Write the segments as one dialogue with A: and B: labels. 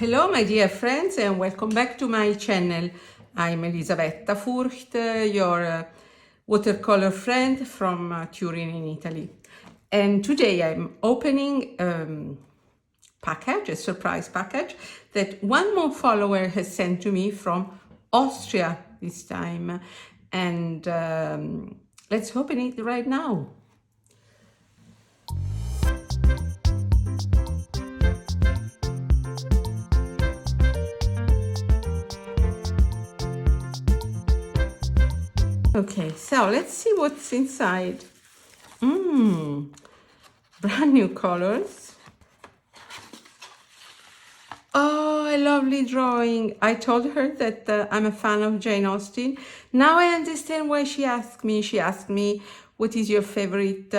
A: Hello my dear friends and welcome back to my channel. I'm Elisabetta Furcht, your watercolor friend from Turin in Italy. And today I'm opening a surprise package that one more follower has sent to me from Austria this time. And let's open it right now. Okay, so let's see what's inside. Brand new colors. Oh, a lovely drawing. I told her that I'm a fan of Jane Austen. Now I understand why she asked me. She asked me, what is your favorite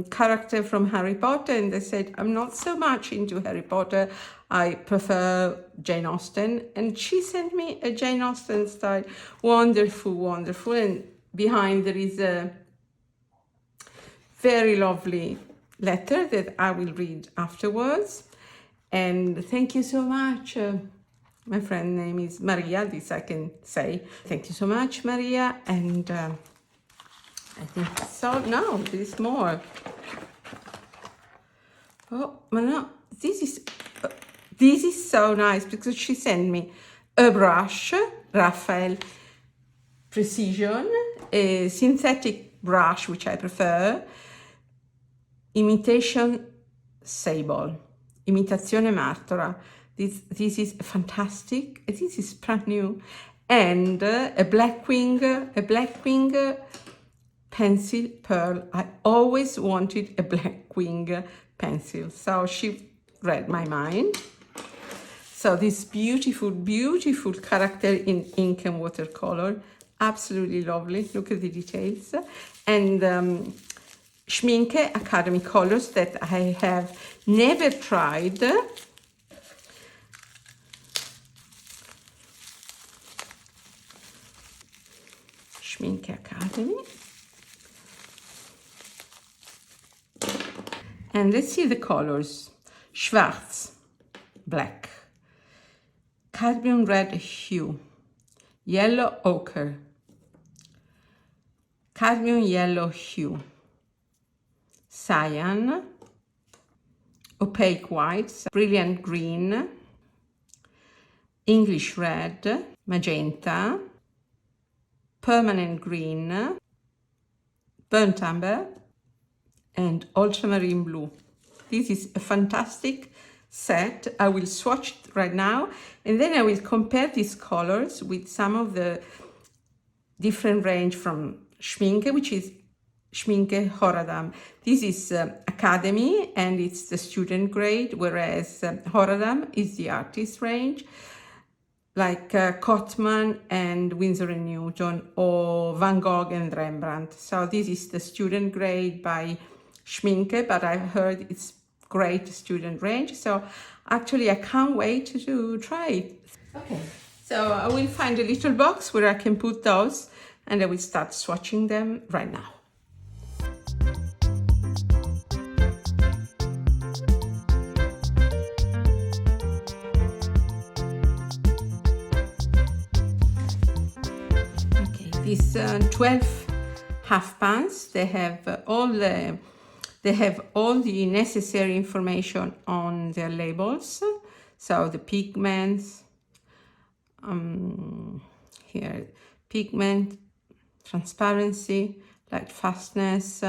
A: character from Harry Potter? And I said, I'm not so much into Harry Potter. I prefer Jane Austen. And she sent me a Jane Austen style. Wonderful, wonderful. And behind there is a very lovely letter that I will read afterwards. And thank you so much. My friend name is Maria, this I can say. Thank you so much, Maria. And I think so. No, there's more. Oh, no, this is so nice because she sent me a brush, Raphael Precision, a synthetic brush, which I prefer, imitation sable, imitazione martora. This is fantastic. This is brand new, and a Blackwing pencil pearl. I always wanted a Blackwing pencil, so she read my mind. So this beautiful, beautiful character in ink and watercolor. Absolutely lovely. Look at the details. And Schminke Academy colors that I have never tried. Schminke Academy. And let's see the colors. Schwarz, black, cadmium red hue, yellow ochre, cadmium yellow hue, cyan, opaque whites, brilliant green, English red, magenta, permanent green, burnt umber, and ultramarine blue. This is a fantastic set. I will swatch it right now, and then I will compare these colors with some of the different range from Schminke, which is Schminke Horadam. This is Academy, and it's the student grade, whereas Horadam is the artist range, like Cotman and Winsor & Newton, or Van Gogh and Rembrandt. So this is the student grade by Schminke, but I've heard it's great student range. So actually I can't wait to try it. Okay, so I will find a little box where I can put those, and I will start swatching them right now. Okay, these 12 half pans, they have all the necessary information on their labels. So the pigments, here, pigment, transparency, light fastness.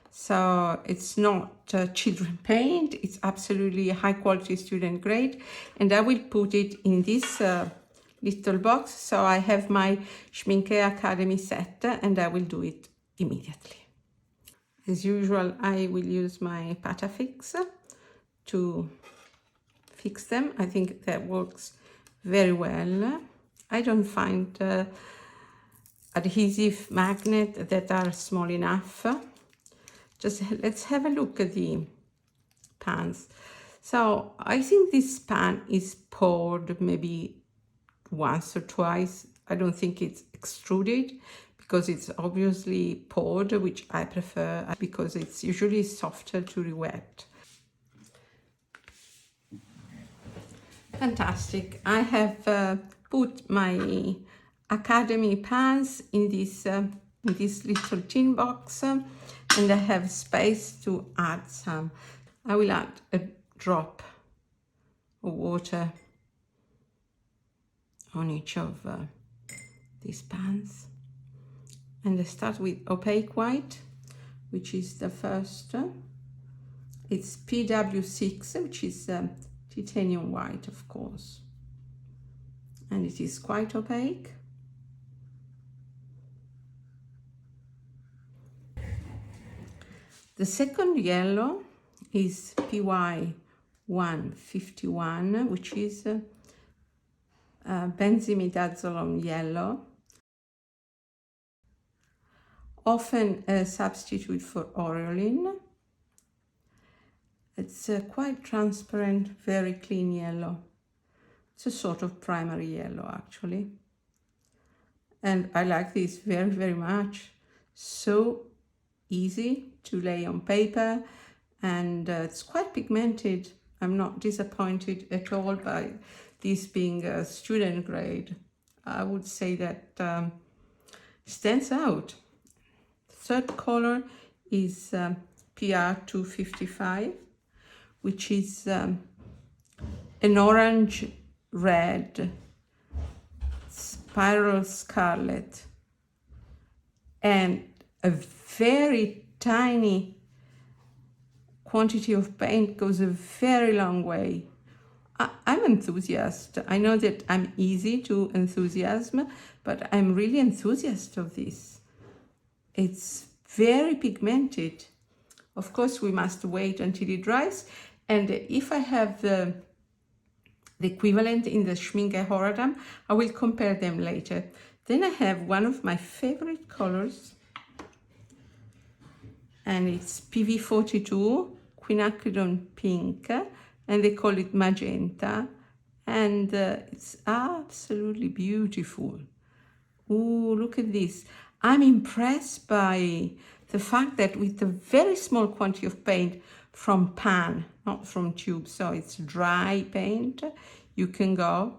A: So it's not children paint, it's absolutely high quality student grade. And I will put it in this little box. So I have my Schminke Academy set, and I will do it immediately. As usual, I will use my Patafix to fix them. I think that works very well. I don't find adhesive magnets that are small enough. Just let's have a look at the pans. So I think this pan is poured maybe once or twice. I don't think it's extruded, because it's obviously poured, which I prefer because it's usually softer to re-wet. Fantastic. I have put my Academy pans in this little tin box, and I have space to add some. I will add a drop of water on each of these pans, and I start with opaque white, which is the first. It's PW6, which is titanium white, of course, and it is quite opaque. The second yellow is PY151, which is benzimidazolone yellow, often a substitute for Aureolin. It's quite transparent, very clean yellow. It's a sort of primary yellow, actually. And I like this very, very much. So easy to lay on paper, and it's quite pigmented. I'm not disappointed at all by this being a student grade. I would say that stands out. Third color is PR255, which is an orange red spiral scarlet, and a very tiny quantity of paint goes a very long way. I'm enthusiast. I know that I'm easy to enthusiasm, but I'm really enthusiast of this. It's very pigmented. Of course, we must wait until it dries, and if I have the equivalent in the Schminke Horadam, I will compare them later. Then I have one of my favorite colors, and it's PV42 quinacridone pink, and they call it magenta, and it's absolutely beautiful. Ooh, look at this. I'm impressed by the fact that with a very small quantity of paint from pan, not from tube, so it's dry paint, you can go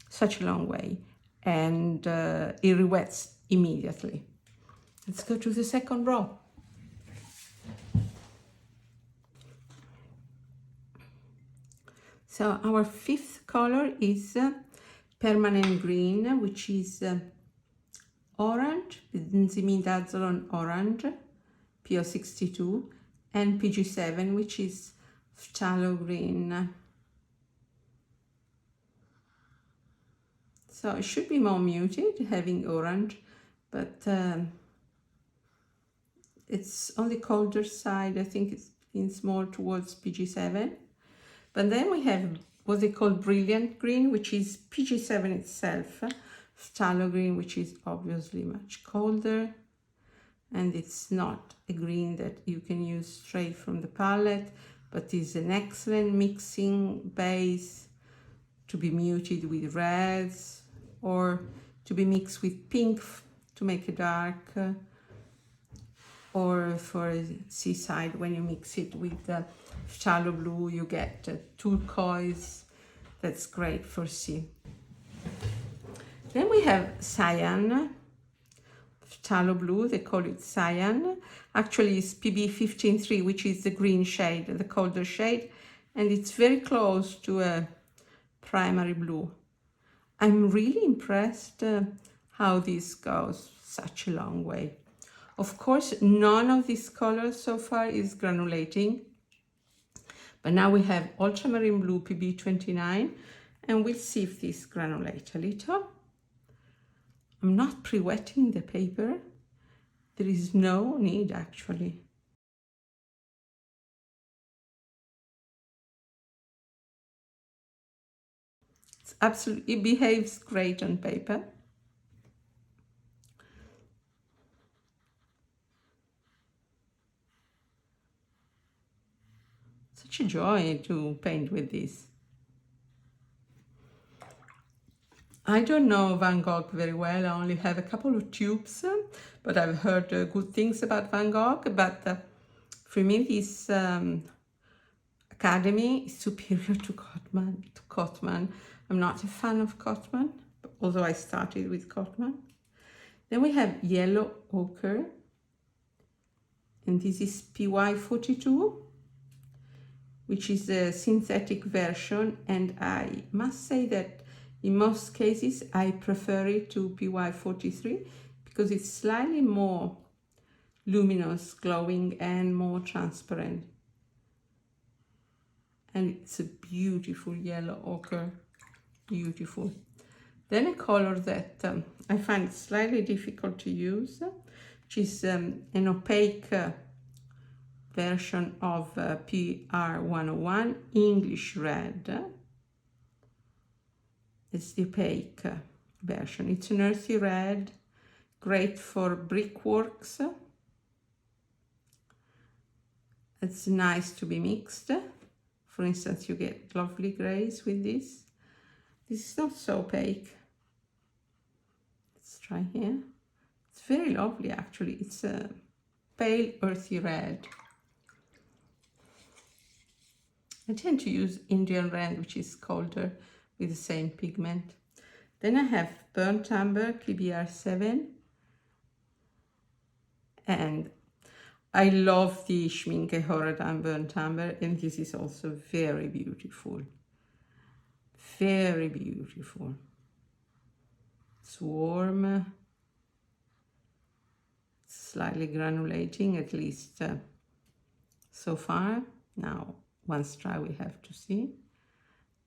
A: such a long way, and it re-wets immediately. Let's go to the second row. So our fifth color is permanent green, which is orange, benzimidazolone orange, PO62, and PG7, which is phthalo green. So it should be more muted, having orange, but it's on the colder side. I think it's leans more towards PG7. But then we have what they call brilliant green, which is PG7 itself, phthalo green, which is obviously much colder, and it's not a green that you can use straight from the palette, but is an excellent mixing base to be muted with reds, or to be mixed with pink to make it dark, or for seaside, when you mix it with phthalo blue, you get turquoise. That's great for sea. Then we have cyan, phthalo blue, they call it cyan. Actually, it's PB153, which is the green shade, the colder shade, and it's very close to a primary blue. I'm really impressed how this goes such a long way. Of course, none of these colors so far is granulating, but now we have ultramarine blue PB29, and we'll see if this granulates a little. I'm not pre-wetting the paper. There is no need, actually. It's absolutely, it behaves great on paper. Such a joy to paint with this. I don't know Van Gogh very well. I only have a couple of tubes, but I've heard good things about Van Gogh. But for me, this Academy is superior to Cotman. I'm not a fan of Cotman, although I started with Cotman. Then we have yellow ochre, and this is PY42, which is a synthetic version, and I must say that in most cases I prefer it to PY43 because it's slightly more luminous, glowing, and more transparent. And it's a beautiful yellow ochre, beautiful. Then a color that I find slightly difficult to use, which is an opaque version of PR101, English Red. It's the opaque version. It's an earthy red, great for brickworks. It's nice to be mixed. For instance, you get lovely grays with this. This is not so opaque. Let's try here. It's very lovely, actually. It's a pale earthy red. I tend to use Indian red, which is colder, with the same pigment. Then I have burnt umber, PBR7. And I love the Schminke Horadam burnt umber, and this is also very beautiful. Very beautiful. It's warm, slightly granulating, at least so far. Now, once dry, we have to see.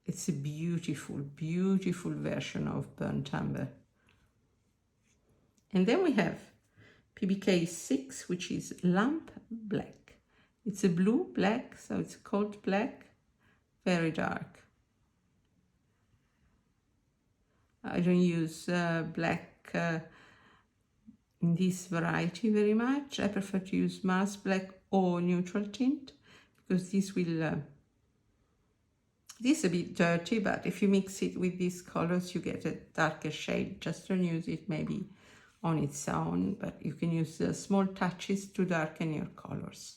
A: It's a beautiful, beautiful version of burnt umber. And then we have PBK6, which is lamp black. It's a blue black, so it's a cold black, very dark. I don't use black in this variety very much. I prefer to use Mars black or neutral tint because this will this is a bit dirty, but if you mix it with these colors you get a darker shade. Just don't use it maybe on its own, but you can use small touches to darken your colors.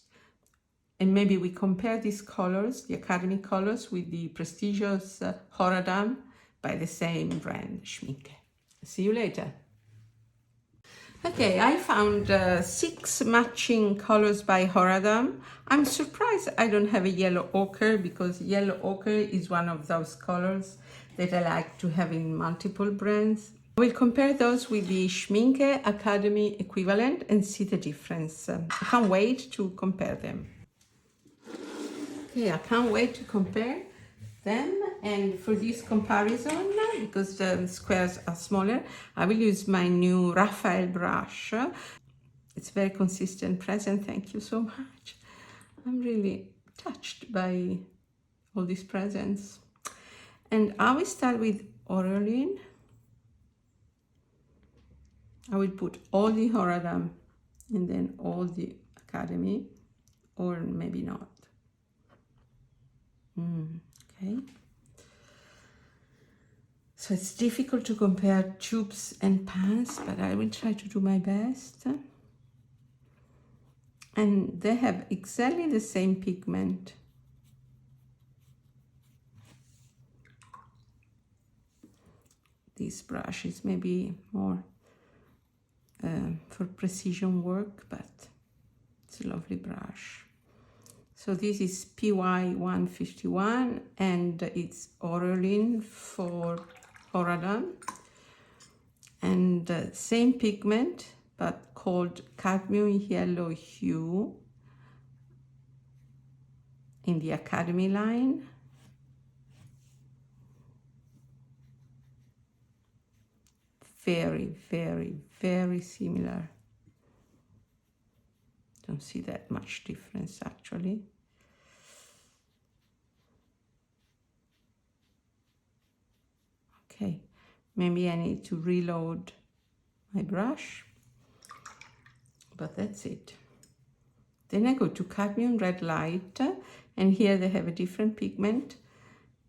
A: And maybe we compare these colors, the Academy colors, with the prestigious Horadam by the same brand, Schminke. See you later. Okay, I found 6 matching colors by Horadam. I'm surprised I don't have a yellow ochre because yellow ochre is one of those colors that I like to have in multiple brands. We'll compare those with the Schminke Academy equivalent and see the difference. I can't wait to compare them. Okay, I can't wait to compare them, and for this comparison, because the squares are smaller, I will use my new Raphael brush. It's very consistent present. Thank you so much. I'm really touched by all these presents. And I will start with Aureolin. I will put all the Horadam and then all the Academy, or maybe not. Okay. So it's difficult to compare tubes and pans, but I will try to do my best. And they have exactly the same pigment. This brush is maybe more for precision work, but it's a lovely brush. So this is PY151 and it's Aureolin for Horadam. And same pigment, but called cadmium yellow hue in the Academy line. Very, very, very similar. Don't see that much difference actually. Okay, maybe I need to reload my brush, but that's it. Then I go to cadmium red light, and here they have a different pigment.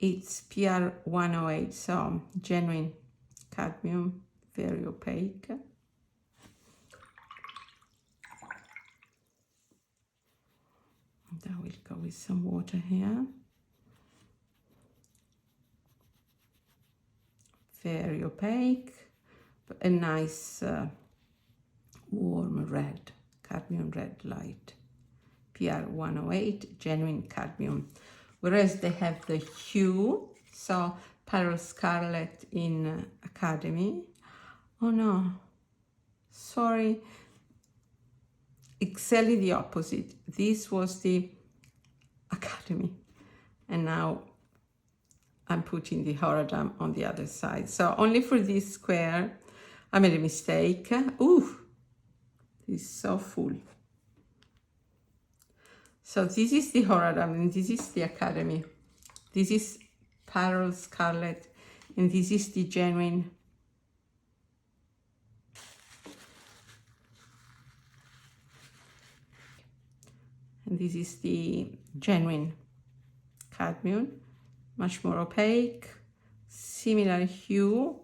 A: It's PR108, so genuine cadmium, very opaque. I will go with some water here. Very opaque, but a nice warm red, cadmium red light. PR 108, genuine cadmium. Whereas they have the hue, so Parallel Scarlet in Academy. Oh no, sorry, exactly the opposite. This was the Academy, and now I'm putting the Horadam on the other side. So only for this square, I made a mistake. Ooh, this is so full. So this is the Horadam and this is the Academy. This is Parallel Scarlet and this is the genuine. And this is the genuine cadmium, much more opaque, similar hue,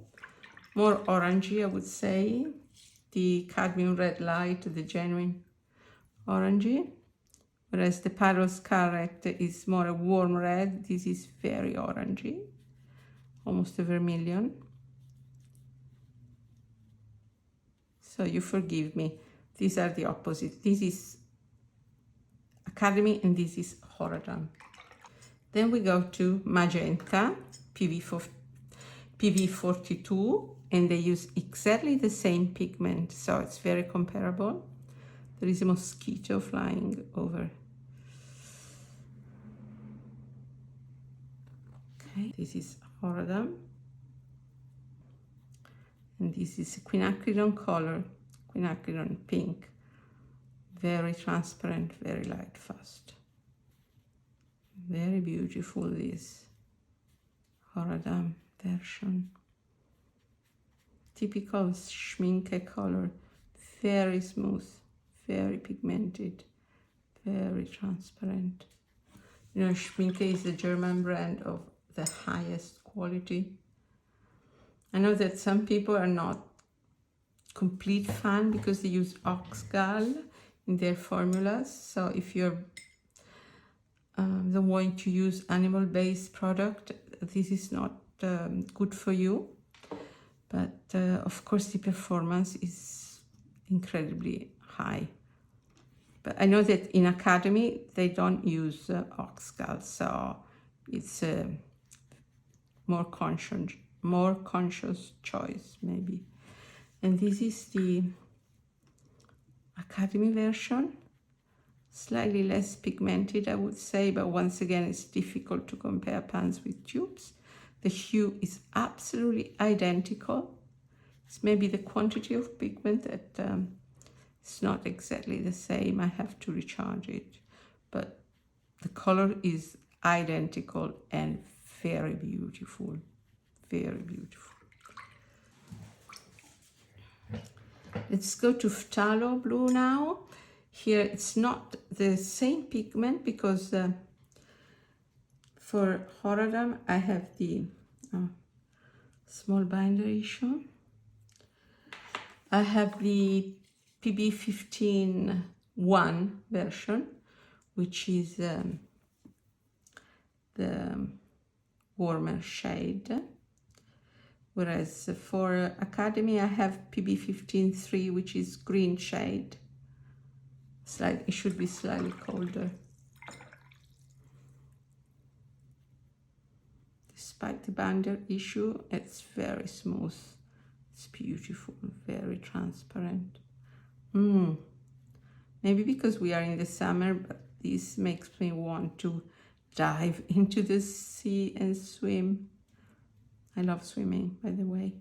A: more orangey I would say. The cadmium red light, the genuine orangey. Whereas the Parallel Scarlet is more a warm red. This is very orangey, almost a vermilion. So you forgive me. These are the opposite. This is Academy and this is Horadam. Then we go to Magenta, PV42, and they use exactly the same pigment, so it's very comparable. There is a mosquito flying over. Okay, this is Horadam. And this is quinacridone color, quinacridone pink. Very transparent, very light fast. Very beautiful, this Horadam version. Typical Schminke color, very smooth, very pigmented, very transparent. You know, Schminke is a German brand of the highest quality. I know that some people are not complete fan because they use oxgall in their formulas. So if you're the one to use animal-based product, this is not good for you. But of course the performance is incredibly high. But I know that in Academy they don't use oxgall, so it's a more conscious choice maybe. And this is the Academy version, slightly less pigmented I would say, but once again it's difficult to compare pans with tubes. The hue is absolutely identical. It's maybe the quantity of pigment that it's not exactly the same. I have to recharge it, but the color is identical and very beautiful, very beautiful. Let's go to phthalo blue now. Here it's not the same pigment because for Horadam I have the small binder issue. I have the PB15-1 version, which is the warmer shade. Whereas for Academy I have PB15-3, which is green shade. It should be slightly colder. Despite the binder issue, it's very smooth. It's beautiful, very transparent. Maybe because we are in the summer, but this makes me want to dive into the sea and swim. I love swimming, by the way.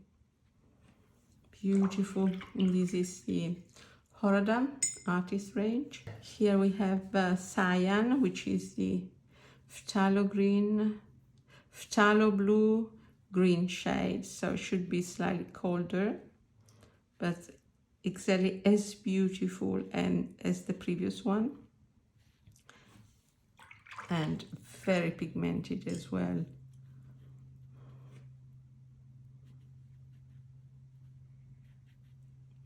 A: Beautiful. And this is the Horadam artist range. Here we have cyan, which is the phthalo green, phthalo blue, green shade. So it should be slightly colder, but exactly as beautiful and as the previous one. And very pigmented as well.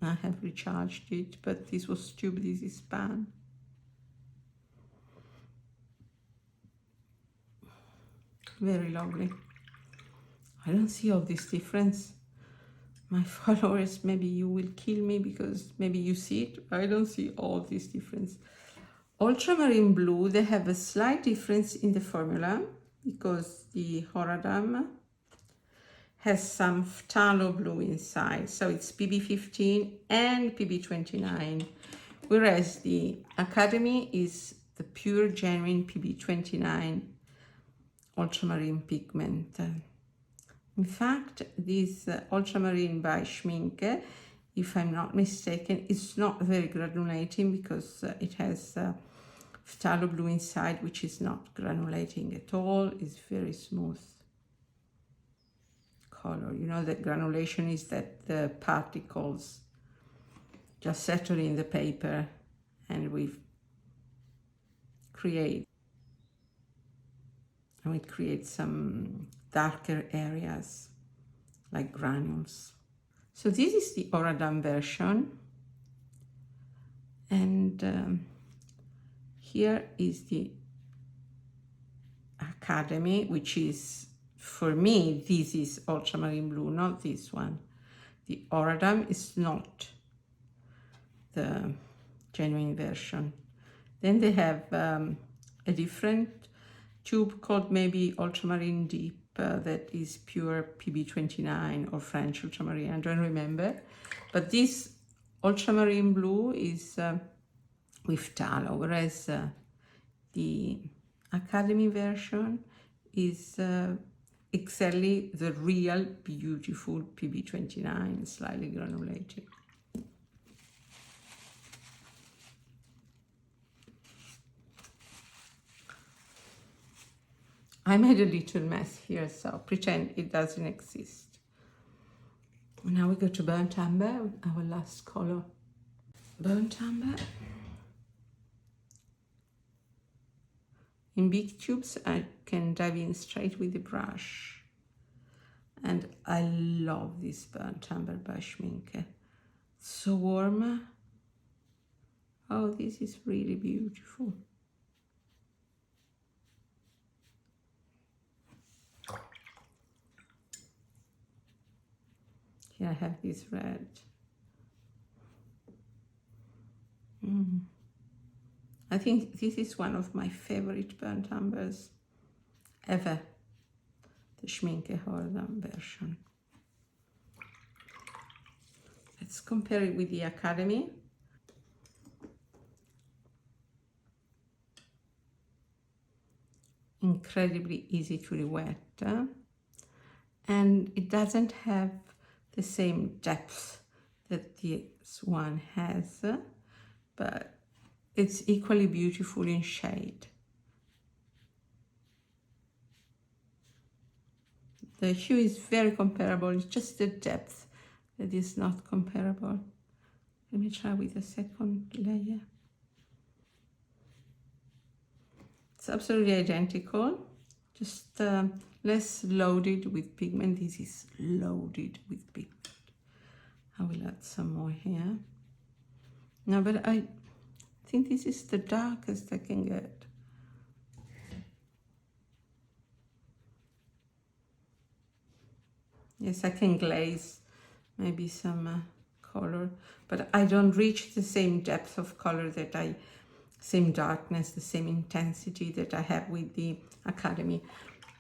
A: I have recharged it, but this was tube, this is pan. very lovely. I don't see all this difference. My followers, maybe you will kill me because maybe you see it. I don't see all this difference. Ultramarine blue, they have a slight difference in the formula because the Horadam has some phthalo blue inside. So it's PB15 and PB29, whereas the Academy is the pure genuine PB29 ultramarine pigment. In fact, this ultramarine by Schminke, if I'm not mistaken, is not very granulating because it has phthalo blue inside, which is not granulating at all. It's very smooth color. You know that granulation is that the particles just settle in the paper and we create some darker areas like granules. So this is the Horadam version, and here is the Academy, which is, for me, this is ultramarine blue, not this one. The Horadam is not the genuine version. Then they have a different tube called maybe ultramarine deep, that is pure PB29 or French ultramarine, I don't remember. But this ultramarine blue is with phthalo, whereas the Academy version is exactly the real beautiful PB29, slightly granulated. I made a little mess here, so pretend it doesn't exist. Now we go to burnt amber, our last color. Burnt amber. In big tubes, I can dive in straight with the brush. And I love this burnt amber by Schminke. So warm. Oh, this is really beautiful. Here I have this red. I think this is one of my favorite burnt ambers ever, the Schminke Horadam version. Let's compare it with the Academy. Incredibly easy to wet, and it doesn't have the same depth that this one has, but it's equally beautiful in shade. The hue is very comparable, it's just the depth that is not comparable. Let me try with the second layer. It's absolutely identical, just less loaded with pigment. This is loaded with pigment. I will add some more here. No, but I think this is the darkest I can get. Yes, I can glaze maybe some color, but I don't reach the same depth of color same darkness, the same intensity that I have with the Academy.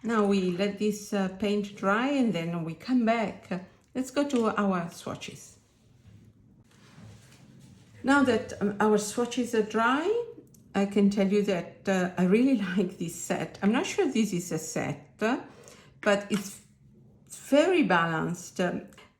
A: Now we let this paint dry and then we come back. Let's go to our swatches. Now that our swatches are dry, I can tell you that I really like this set. I'm not sure this is a set, but it's very balanced,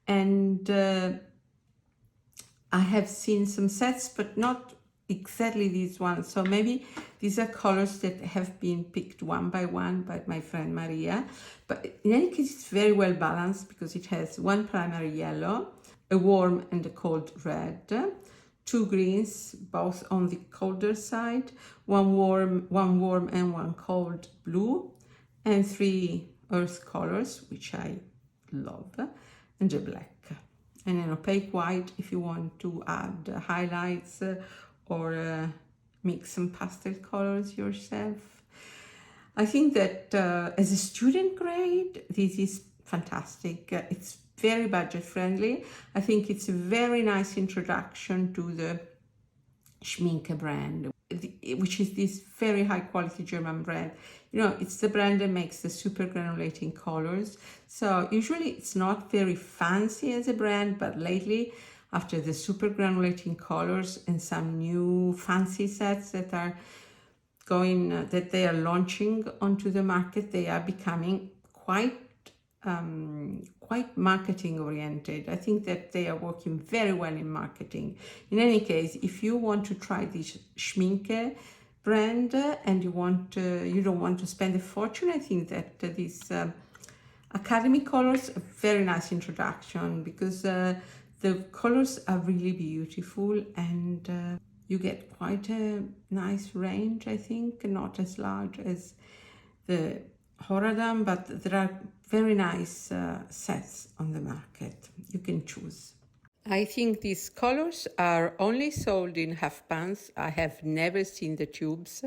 A: and I have seen some sets, but not exactly these ones. So maybe these are colors that have been picked one by one by my friend Maria. But in any case, it's very well balanced because it has one primary yellow, a warm and a cold red, two greens, both on the colder side, one warm and one cold blue, and three earth colors, which I love, and a black. And an opaque white if you want to add highlights or mix some pastel colors yourself. I think that as a student grade, this is fantastic. It's very budget friendly. I think it's a very nice introduction to the Schminke brand, which is this very high quality German brand. You know, it's the brand that makes the super granulating colors. So usually it's not very fancy as a brand, but lately, after the super granulating colors and some new fancy sets that are that they are launching onto the market, they are becoming quite marketing oriented. I think that they are working very well in marketing. In any case, if you want to try this Schminke brand and you don't want to spend a fortune, I think that this Academy colors a very nice introduction, because the colors are really beautiful, and you get quite a nice range. I think not as large as the Horadam, but there are very nice sets on the market. You can choose. I think these colors are only sold in half pans. I have never seen the tubes.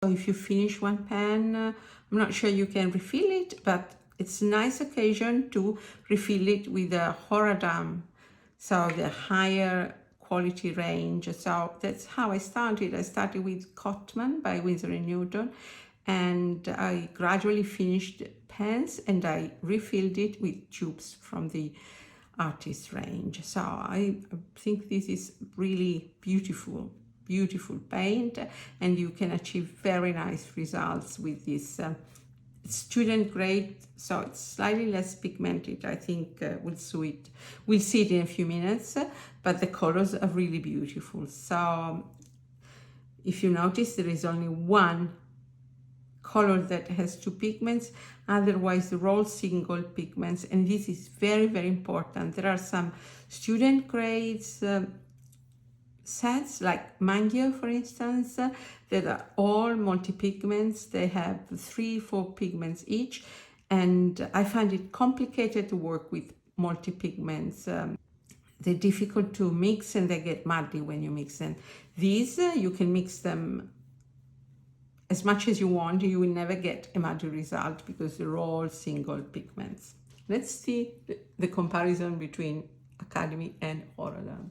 A: So if you finish one pan, I'm not sure you can refill it, but it's a nice occasion to refill it with a Horadam, so the higher quality range. So that's how I started. I started with Cotman by Winsor & Newton, and I gradually finished pans and I refilled it with tubes from the artist range. So I think this is really beautiful paint, and you can achieve very nice results with this student grade, so it's slightly less pigmented. I think we'll see it in a few minutes, but the colors are really beautiful. So if you notice, there is only one color that has two pigments, otherwise they're all single pigments, and this is very, very important. There are some student grades sets like Mangio, for instance, that are all multi-pigments. They have 3-4 pigments each, and I find it complicated to work with multi-pigments. They're difficult to mix and they get muddy when you mix them. These, you can mix them as much as you want. You will never get a muddy result because they're all single pigments. Let's see the comparison between Academy and Horadam.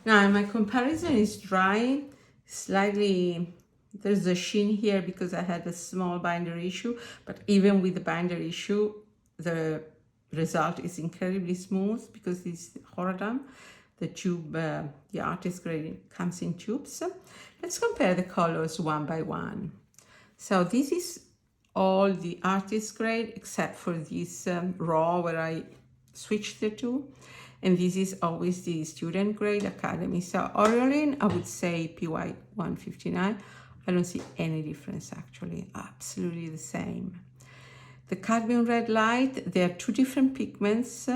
A: Now my comparison is dry, slightly, there's a sheen here because I had a small binder issue, but even with the binder issue, the result is incredibly smooth because this Horadam, the tube, the artist grade comes in tubes. Let's compare the colors one by one. So this is all the artist grade except for this raw where I switched the two. And this is always the student grade Academy. So Aureolin, I would say PY 159. I don't see any difference actually, absolutely the same. The cadmium red light, there are two different pigments.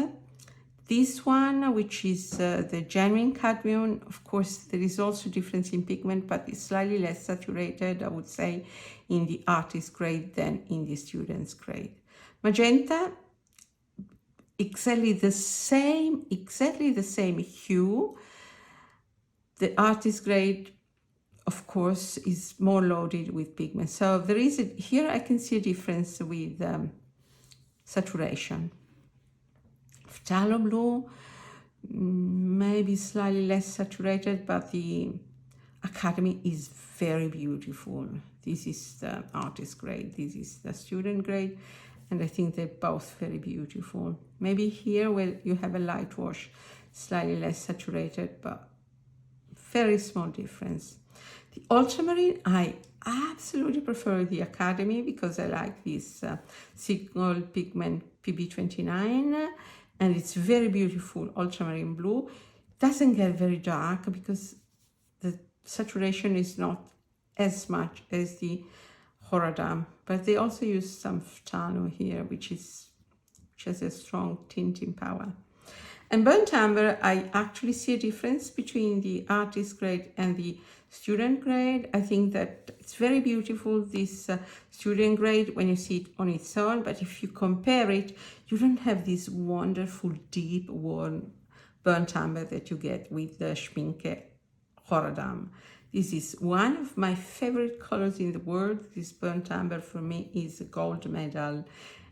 A: This one, which is the genuine cadmium, of course, there is also difference in pigment, but it's slightly less saturated, I would say, in the artist grade than in the student's grade. Magenta, exactly the same hue. The artist grade, of course, is more loaded with pigment. So there is here I can see a difference with saturation. Phthalo blue, maybe slightly less saturated, but the Academy is very beautiful. This is the artist grade, this is the student grade, and I think they're both very beautiful. Maybe here where you have a light wash, slightly less saturated, but very small difference. The ultramarine, I absolutely prefer the Academy because I like this single pigment PB29, and it's very beautiful ultramarine blue. It doesn't get very dark because the saturation is not as much as the Horadam, but they also use some phthalo here, which has a strong tinting power. And burnt amber, I actually see a difference between the artist grade and the student grade. I think that it's very beautiful, this student grade, when you see it on its own, but if you compare it, you don't have this wonderful, deep, warm burnt amber that you get with the Schminke Horadam. This is one of my favorite colors in the world. This burnt umber for me is a gold medal,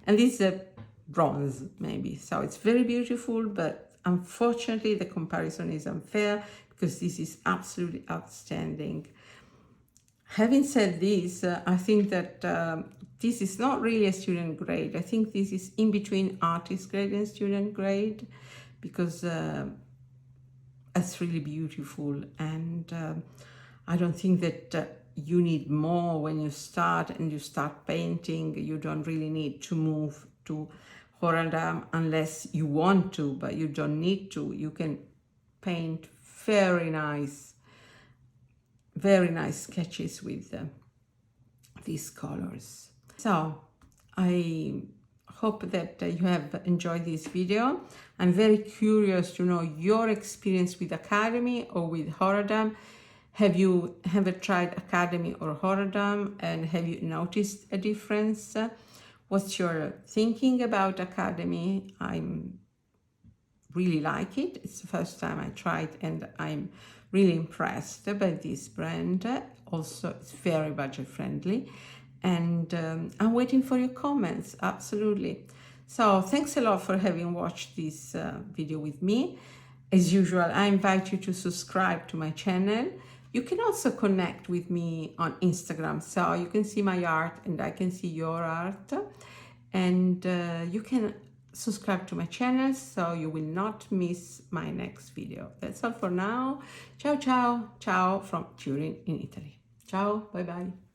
A: and this is a bronze maybe. So it's very beautiful, but unfortunately the comparison is unfair because this is absolutely outstanding. Having said this, I think that this is not really a student grade. I think this is in between artist grade and student grade, because it's really beautiful, and I don't think that you need more when you start and you start painting. You don't really need to move to Horadam unless you want to, but you don't need to. You can paint very nice sketches with these colors. So I hope that you have enjoyed this video. I'm very curious to know your experience with Academy or with Horadam. Have you ever tried Academy or Horadam, and have you noticed a difference? What's your thinking about Academy? I'm really like it. It's the first time I tried, and I'm really impressed by this brand. Also, it's very budget friendly, and I'm waiting for your comments. Absolutely. So thanks a lot for having watched this video with me. As usual, I invite you to subscribe to my channel. You can also connect with me on Instagram, so you can see my art and I can see your art, and you can subscribe to my channel so you will not miss my next video. That's all for now. Ciao, ciao, ciao from Turin in Italy. Ciao, bye bye.